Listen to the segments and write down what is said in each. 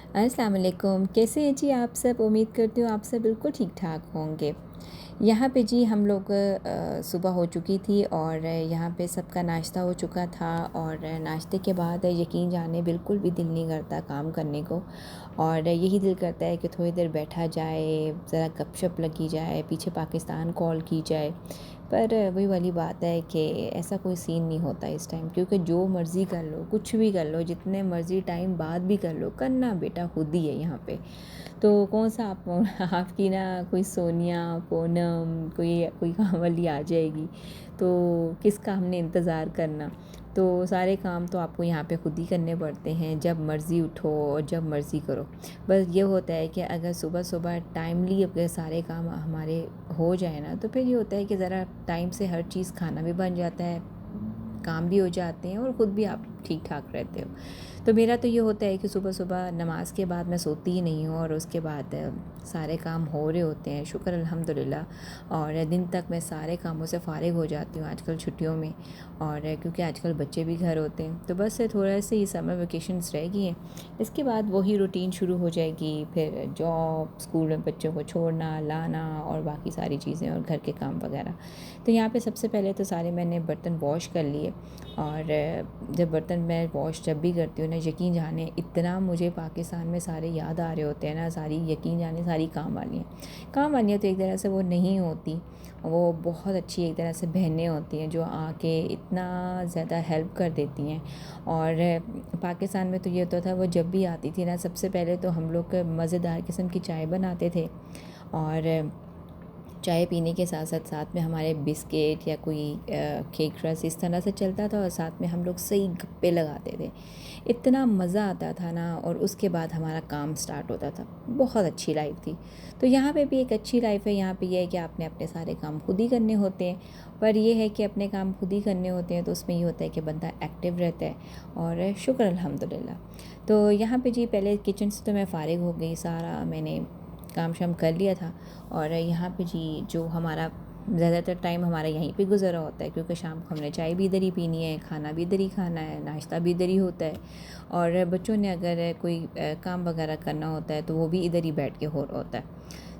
अस्सलाम वालेकुम। कैसे हैं जी आप सब? उम्मीद करती हूँ आप सब बिल्कुल ठीक-ठाक होंगे। यहाँ पे जी हम लोग सुबह हो चुकी थी और यहाँ पे सबका नाश्ता हो चुका था और नाश्ते के बाद यकीन जाने बिल्कुल भी दिल नहीं करता काम करने को और यही दिल करता है कि थोड़ी देर बैठा जाए, ज़रा गपशप लगी जाए, पीछे पाकिस्तान कॉल की जाए। पर वही वाली बात है कि ऐसा कोई सीन नहीं होता इस टाइम, क्योंकि जो मर्ज़ी कर लो, कुछ भी कर लो, जितने मर्ज़ी टाइम बाद भी कर लो, करना बेटा खुद ही है यहाँ पे। तो कौन सा आप आपकी ना कोई सोनिया, पूनम, कोई कोई काम वाली आ जाएगी, तो किसका हमने इंतज़ार करना। तो सारे काम तो आपको यहाँ पे खुद ही करने पड़ते हैं, जब मर्ज़ी उठो और जब मर्ज़ी करो। बस ये होता है कि अगर सुबह-सुबह टाइमली अगर सारे काम हमारे हो जाए ना, तो फिर ये होता है कि ज़रा टाइम से हर चीज़, खाना भी बन जाता है, काम भी हो जाते हैं और ख़ुद भी आप ठीक-ठाक रहते हो। तो मेरा तो ये होता है कि सुबह-सुबह नमाज़ के बाद मैं सोती ही नहीं हूँ और उसके बाद सारे काम हो रहे होते हैं, शुक्र अल्हम्दुलिल्लाह। और दिन तक मैं सारे कामों से फ़ारिग हो जाती हूँ आजकल छुट्टियों में। और क्योंकि आजकल बच्चे भी घर होते हैं, तो बस थोड़ा सा ही समर वेकेशंस रह गई हैं। इसके बाद वही रूटीन शुरू हो जाएगी, फिर जॉब, स्कूल में बच्चों को छोड़ना, लाना और बाकी सारी चीज़ें और घर के काम वगैरह। तो यहाँ पे सबसे पहले तो सारे मैंने बर्तन वॉश कर लिए और जब बर्तन मैं वॉश जब भी करती हूँ ना, यकीन जाने इतना मुझे पाकिस्तान में सारे याद आ रहे होते हैं ना, सारी यकीन जाने सारी काम वालियाँ तो एक तरह से वो नहीं होती, वो बहुत अच्छी एक तरह से बहनें होती हैं जो आके इतना ज़्यादा हेल्प कर देती हैं। और पाकिस्तान में तो ये होता था, वो जब भी आती थी ना, सबसे पहले तो हम लोग मज़ेदार किस्म की चाय बनाते थे और चाय पीने के साथ में हमारे बिस्किट या कोई केक रस इस तरह से चलता था और साथ में हम लोग सही गप्पे लगाते थे। इतना मज़ा आता था ना, और उसके बाद हमारा काम स्टार्ट होता था। बहुत अच्छी लाइफ़ थी। तो यहाँ पे भी एक अच्छी लाइफ़ है। यहाँ पे ये है कि आपने अपने सारे काम खुद ही करने होते हैं, पर ये है कि अपने काम खुद ही करने होते हैं तो उसमें ये होता है कि बंदा एक्टिव रहता है और शुक्र अल्हम्दुलिल्लाह। तो यहाँ पे जी पहले किचन से तो मैं फ़ारिग हो गई, सारा मैंने काम शाम कर लिया था। और यहाँ पे जी जो हमारा ज़्यादातर टाइम हमारा यहीं पे गुज़रा होता है, क्योंकि शाम को हमने चाय भी इधर ही पीनी है, खाना भी इधर ही खाना है, नाश्ता भी इधर ही होता है। और बच्चों ने अगर कोई काम वगैरह करना होता है तो वो भी इधर ही बैठ के हो रहा होता है।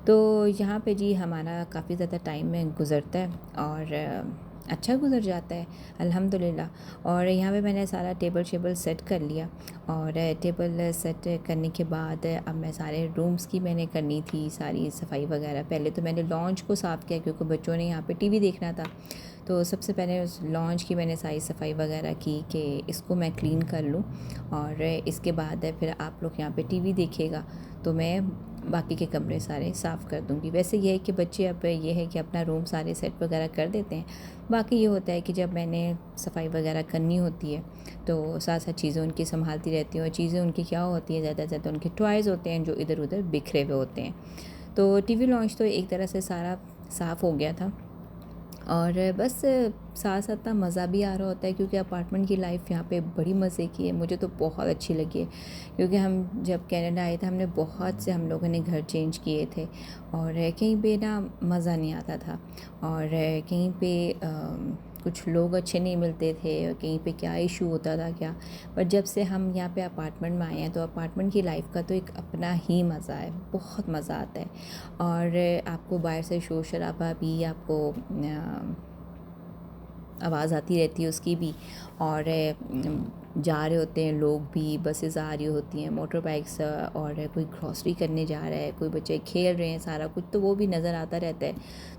तो यहाँ पे जी हमारा काफ़ी ज़्यादा टाइम में गुज़रता है और अच्छा गुज़र जाता है अल्हम्दुलिल्लाह। और यहाँ पे मैंने सारा टेबल शेबल सेट कर लिया और टेबल सेट करने के बाद अब मैं सारे रूम्स की मैंने करनी थी सारी सफाई वगैरह। पहले तो मैंने लॉन्च को साफ़ किया, क्योंकि बच्चों ने यहाँ पे टीवी देखना था। तो सबसे पहले उस लॉन्च की मैंने सारी सफाई वगैरह की कि इसको मैं क्लीन कर लूँ और इसके बाद फिर आप लोग यहाँ पे टीवी देखिएगा तो मैं बाकी के कमरे सारे साफ़ कर दूँगी। वैसे ये है कि बच्चे अब ये है कि अपना रूम सारे सेट वगैरह कर देते हैं। बाकी ये होता है कि जब मैंने सफाई वगैरह करनी होती है तो साथ-साथ चीज़ें उनकी सँभालती रहती हूँ। और चीज़ें उनकी क्या होती हैं, ज़्यादा से ज़्यादा उनके टॉयज़ होते हैं जो इधर-उधर बिखरे हुए होते हैं। तो टीवी लॉन्च तो एक तरह से सारा साफ़ हो गया था और बस साथ-साथ ना मज़ा भी आ रहा होता है, क्योंकि अपार्टमेंट की लाइफ़ यहाँ पे बड़ी मज़े की है। मुझे तो बहुत अच्छी लगी है, क्योंकि हम जब कनाडा आए थे हमने बहुत से हम लोगों ने घर चेंज किए थे और कहीं पे ना मज़ा नहीं आता था और कहीं पे कुछ लोग अच्छे नहीं मिलते थे और कहीं पे क्या इशू होता था क्या। पर जब से हम यहाँ पे अपार्टमेंट में आए हैं तो अपार्टमेंट की लाइफ़ का तो एक अपना ही मज़ा है, बहुत मज़ा आता है। और आपको बाहर से शोर शराबा भी आपको आवाज़ आती रहती है उसकी भी। और जा रहे होते हैं लोग भी, बसेस आ रही होती हैं, मोटर बाइक्स, और कोई ग्रॉसरी करने जा रहा है, कोई बच्चे खेल रहे हैं, सारा कुछ तो वो भी नज़र आता रहता है।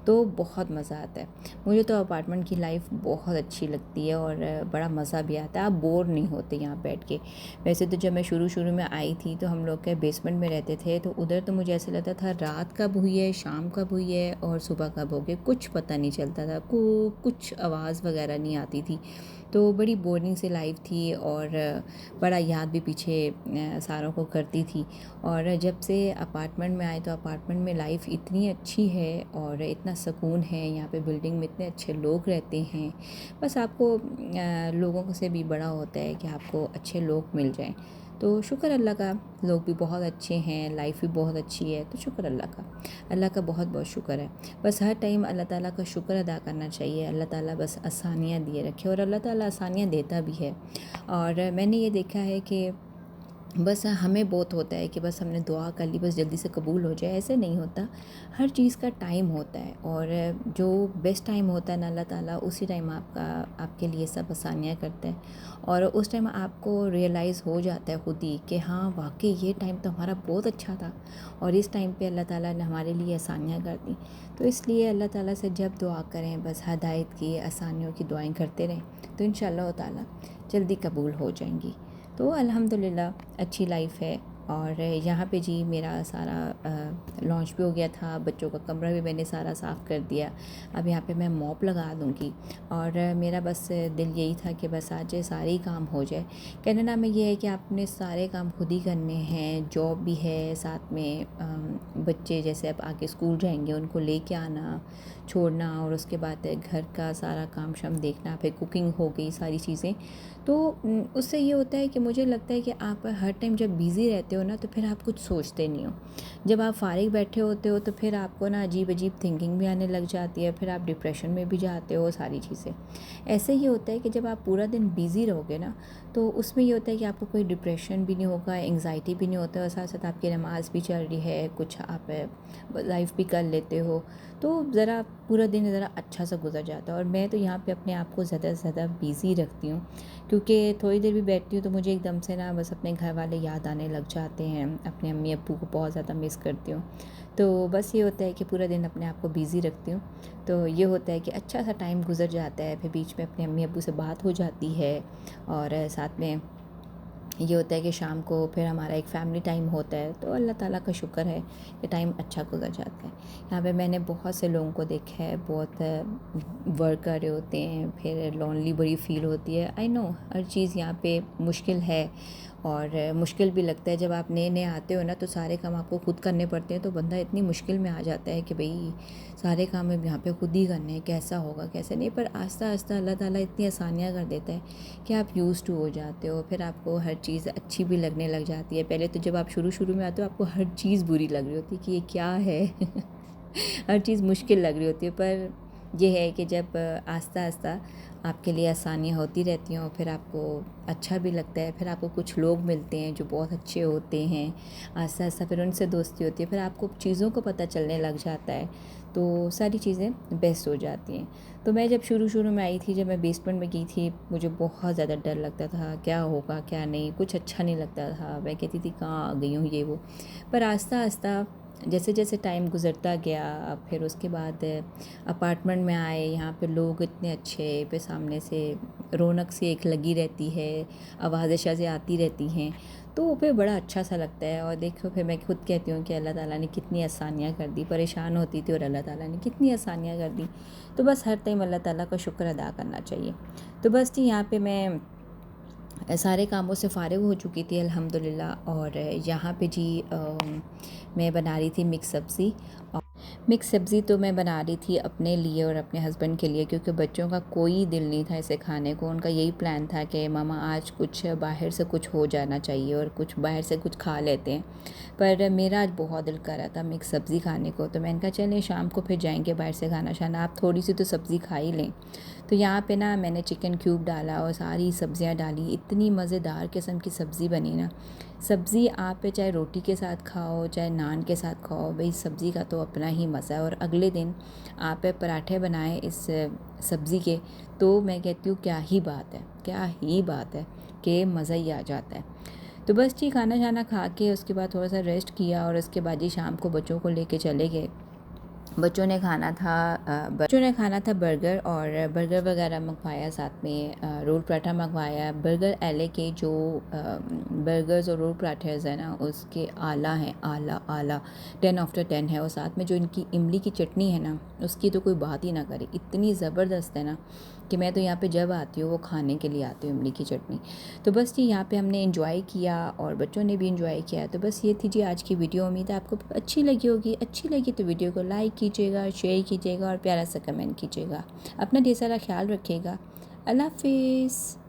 तो बहुत मज़ा आता है। मुझे तो अपार्टमेंट की लाइफ़ बहुत अच्छी लगती है और बड़ा मज़ा भी आता है। आप बोर नहीं होते यहाँ बैठ के। वैसे तो जब मैं शुरू में आई थी तो हम लोग के बेसमेंट में रहते थे, तो उधर तो मुझे ऐसा लगता था रात कब हुई है, शाम कब हुई है और सुबह कब हो गई, कुछ पता नहीं चलता था। कुछ आवाज़ वगैरह नहीं आती थी। तो बड़ी बोरिंग सी लाइफ़ थी और बड़ा याद भी पीछे सारों को करती थी। और जब से अपार्टमेंट में आए तो अपार्टमेंट में लाइफ़ इतनी अच्छी है और इतना सुकून है। यहाँ पे बिल्डिंग में इतने अच्छे लोग रहते हैं। बस आपको लोगों से भी बड़ा होता है कि आपको अच्छे लोग मिल जाएं। तो शुक्र अल्लाह का, लोग भी बहुत अच्छे हैं, लाइफ़ भी बहुत अच्छी है, तो शुक्र अल्लाह का बहुत बहुत शुक्र है। बस हर टाइम अल्लाह ताला का शुक्र अदा करना चाहिए। अल्लाह ताला बस आसानियाँ दिए रखे और अल्लाह ताला आसानियाँ देता भी है। और मैंने ये देखा है कि बस हमें बहुत होता है कि बस हमने दुआ कर ली, बस जल्दी से कबूल हो जाए, ऐसे नहीं होता। हर चीज़ का टाइम होता है, और जो बेस्ट टाइम होता है ना, अल्लाह ताला उसी टाइम आपके लिए सब आसानियाँ करता है। और उस टाइम आपको रियलाइज़ हो जाता है खुद ही कि हाँ, वाक़ई ये टाइम तो हमारा बहुत अच्छा था, और इस टाइम पे अल्लाह ताला ने हमारे लिए आसानियाँ कर दी। तो इसलिए अल्लाह ताला से जब दुआ करें, बस हिदायत की, आसानियों की दुआएँ करते रहें, तो इंशाअल्लाह ताला जल्दी कबूल हो जाएंगी। तो अल्हम्दुलिल्लाह अच्छी लाइफ है। और यहाँ पे जी मेरा सारा लॉन्च भी हो गया था, बच्चों का कमरा भी मैंने सारा साफ़ कर दिया। अब यहाँ पे मैं मॉप लगा दूँगी, और मेरा बस दिल यही था कि बस आज ये सारे ही काम हो जाए। कनाडा में ये है कि आपने सारे काम खुद ही करने हैं, जॉब भी है साथ में, बच्चे जैसे अब आगे स्कूल जाएंगे उनको लेके आना छोड़ना, और उसके बाद घर का सारा काम शाम देखना, फिर कुकिंग हो गई, सारी चीज़ें। तो उससे ये होता है कि मुझे लगता है कि आप हर टाइम जब बिज़ी रहते हो ना, तो फिर आप कुछ सोचते नहीं हो। जब आप फारिग बैठे होते हो तो फिर आपको ना अजीब अजीब थिंकिंग भी आने लग जाती है, फिर आप डिप्रेशन में भी जाते हो, सारी चीज़ें। ऐसे ही होता है कि जब आप पूरा दिन बिज़ी रहोगे ना, तो उसमें ये होता है कि आपको कोई डिप्रेशन भी नहीं होगा, एंग्जाइटी भी नहीं होता, और साथ साथ आपकी नमाज़ भी चल रही है, कुछ आप लाइफ भी कर लेते हो, तो ज़रा पूरा दिन ज़रा अच्छा सा गुजर जाता है। और मैं तो यहाँ पे अपने आप को ज़्यादा से ज़्यादा बिज़ी रखती हूँ, क्योंकि थोड़ी देर भी बैठती हूँ तो मुझे एकदम से ना बस अपने घर वाले याद आने लग जाते हैं, अपने अम्मी अब्बू को बहुत ज़्यादा मिस करती हूँ। तो बस ये होता है कि पूरा दिन अपने आप को बिज़ी रखती हूँ, तो ये होता है कि अच्छा सा टाइम गुजर जाता है, फिर बीच में अपने अम्मी अब्बू से बात हो जाती है, और साथ में ये होता है कि शाम को फिर हमारा एक फ़ैमिली टाइम होता है। तो अल्लाह ताला का शुक्र है कि टाइम अच्छा गुजर जाता है। यहाँ पे मैंने बहुत से लोगों को देखा है, बहुत वर्क कर रहे होते हैं, फिर लोनली बड़ी फ़ील होती है। आई नो हर चीज़ यहाँ पे मुश्किल है, और मुश्किल भी लगता है जब आप नए नए आते हो ना, तो सारे काम आपको खुद करने पड़ते हैं, तो बंदा इतनी मुश्किल में आ जाता है कि भाई सारे काम अब यहाँ पे खुद ही करने हैं, कैसा होगा कैसे नहीं। पर आस्ता आस्ता अल्लाह ताला इतनी आसानियाँ कर देता है कि आप यूज़ टू हो जाते हो, फिर आपको हर चीज़ अच्छी भी लगने लग जाती है। पहले तो जब आप शुरू शुरू में आते हो आपको हर चीज़ बुरी लग रही होती है कि ये क्या है हर चीज़ मुश्किल लग रही होती है, पर ये है कि जब आस्ता आस्ता आपके लिए आसानियाँ होती रहती हैं, और फिर आपको अच्छा भी लगता है, फिर आपको कुछ लोग मिलते हैं जो बहुत अच्छे होते हैं, आस्ता आस्ता फिर उनसे दोस्ती होती है, फिर आपको चीज़ों को पता चलने लग जाता है, तो सारी चीज़ें बेस्ट हो जाती हैं। तो मैं जब शुरू शुरू में आई थी, जब मैं बेसमेंट में गई थी, मुझे बहुत ज़्यादा डर लगता था, क्या होगा क्या नहीं, कुछ अच्छा नहीं लगता था, मैं कहती थी कहाँ आ गई हूँ ये वो। पर आस्ता आस्ता जैसे जैसे टाइम गुज़रता गया, फिर उसके बाद अपार्टमेंट में आए, यहाँ पे लोग इतने अच्छे, फिर सामने से रौनक सी एक लगी रहती है, आवाज़ें शाज़ें आती रहती हैं, तो फिर बड़ा अच्छा सा लगता है। और देखो फिर मैं खुद कहती हूँ कि अल्लाह ताला ने कितनी आसानियाँ कर दी, परेशान होती थी और अल्लाह ताला ने कितनी आसानियाँ कर दी। तो बस हर टाइम अल्लाह ताला का शुक्र अदा करना चाहिए। तो बस जी यहाँ पे मैं सारे कामों से फ़ारिग हो चुकी थी अल्हम्दुलिल्लाह, और यहाँ पे जी मैं बना रही थी मिक्स सब्ज़ी। मिक्स सब्ज़ी तो मैं बना रही थी अपने लिए और अपने हस्बैंड के लिए, क्योंकि बच्चों का कोई दिल नहीं था इसे खाने को। उनका यही प्लान था कि मामा आज कुछ बाहर से कुछ हो जाना चाहिए और कुछ बाहर से कुछ खा लेते हैं। पर मेरा आज बहुत दिल कर रहा था मिक्स सब्ज़ी खाने को, तो मैंने कहा चलें शाम को फिर जाएंगे बाहर से खाना शाना, आप थोड़ी सी तो सब्ज़ी खा ही लें। तो यहाँ पे ना मैंने चिकन क्यूब डाला और सारी सब्ज़ियाँ डाली, इतनी मज़ेदार किस्म की सब्ज़ी बनी ना। सब्ज़ी आप चाहे रोटी के साथ खाओ चाहे नान के साथ खाओ, भाई सब्ज़ी का तो अपना ही मज़ा है। और अगले दिन आप पराठे बनाएं इस सब्ज़ी के, तो मैं कहती हूँ क्या ही बात है, क्या ही बात है कि मज़ा ही आ जाता है। तो बस जी खाना शाना खा के उसके बाद थोड़ा सा रेस्ट किया, और उसके बाद जी शाम को बच्चों को लेके चले गए। बच्चों ने खाना था बर्गर, और बर्गर वगैरह मंगवाया, साथ में रोल पराठा मंगवाया। बर्गर एले के जो बर्गर्स और रोल पराठेज़ है ना, उसके आला हैं, आला आला 10 out of 10 है। और साथ में जो इनकी इमली की चटनी है ना, उसकी तो कोई बात ही ना करे, इतनी ज़बरदस्त है ना कि मैं तो यहाँ पे जब आती हूँ वो खाने के लिए आती हूँ इमली की चटनी। तो बस जी यहाँ पे हमने एंजॉय किया और बच्चों ने भी एंजॉय किया। तो बस ये थी जी आज की वीडियो, उम्मीद है आपको अच्छी लगी होगी। अच्छी लगी तो वीडियो को लाइक कीजिएगा, शेयर कीजिएगा और प्यारा सा कमेंट कीजिएगा। अपना ढेर सारा ख्याल रखिएगा। अल्लाह हाफिज़।